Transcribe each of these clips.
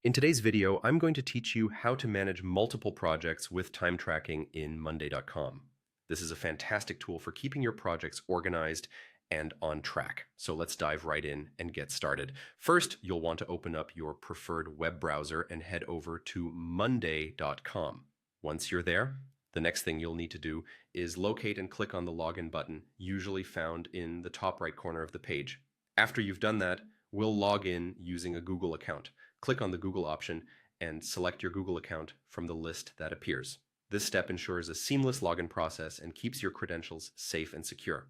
In today's video, I'm going to teach you how to manage multiple projects with time tracking in Monday.com. This is a fantastic tool for keeping your projects organized and on track. So let's dive right in and get started. First, you'll want to open up your preferred web browser and head over to Monday.com. Once you're there, the next thing you'll need to do is locate and click on the login button, usually found in the top right corner of the page. After you've done that, we'll log in using a Google account. Click on the Google option and select your Google account from the list that appears. This step ensures a seamless login process and keeps your credentials safe and secure.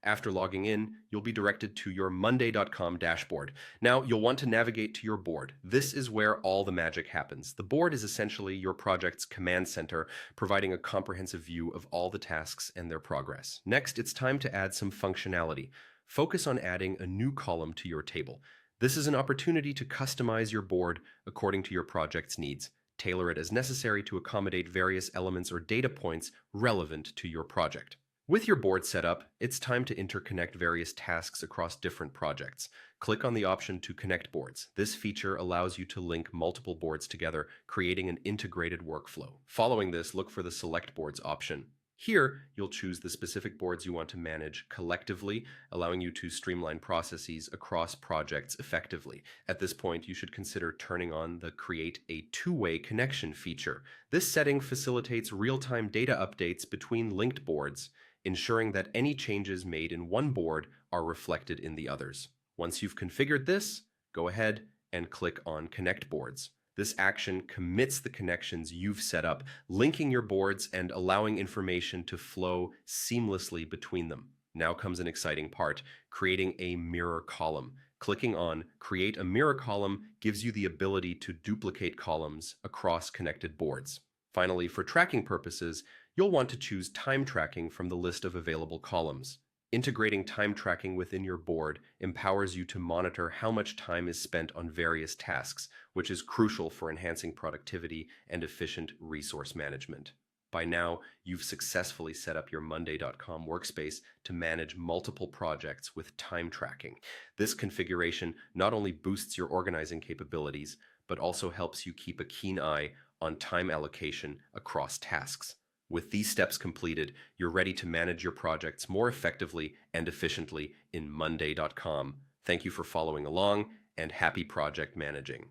After logging in, you'll be directed to your Monday.com dashboard. Now, you'll want to navigate to your board. This is where all the magic happens. The board is essentially your project's command center, providing a comprehensive view of all the tasks and their progress. Next, it's time to add some functionality. Focus on adding a new column to your table. This is an opportunity to customize your board according to your project's needs. Tailor it as necessary to accommodate various elements or data points relevant to your project. With your board set up, it's time to interconnect various tasks across different projects. Click on the option to connect boards. This feature allows you to link multiple boards together, creating an integrated workflow. Following this, look for the Select Boards option. Here, you'll choose the specific boards you want to manage collectively, allowing you to streamline processes across projects effectively. At this point, you should consider turning on the Create a Two-Way Connection feature. This setting facilitates real-time data updates between linked boards, ensuring that any changes made in one board are reflected in the others. Once you've configured this, go ahead and click on Connect Boards. This action commits the connections you've set up, linking your boards and allowing information to flow seamlessly between them. Now comes an exciting part, creating a mirror column. Clicking on Create a Mirror Column gives you the ability to duplicate columns across connected boards. Finally, for tracking purposes, you'll want to choose time tracking from the list of available columns. Integrating time tracking within your board empowers you to monitor how much time is spent on various tasks, which is crucial for enhancing productivity and efficient resource management. By now, you've successfully set up your Monday.com workspace to manage multiple projects with time tracking. This configuration not only boosts your organizing capabilities, but also helps you keep a keen eye on time allocation across tasks. With these steps completed, you're ready to manage your projects more effectively and efficiently in Monday.com. Thank you for following along, and happy project managing.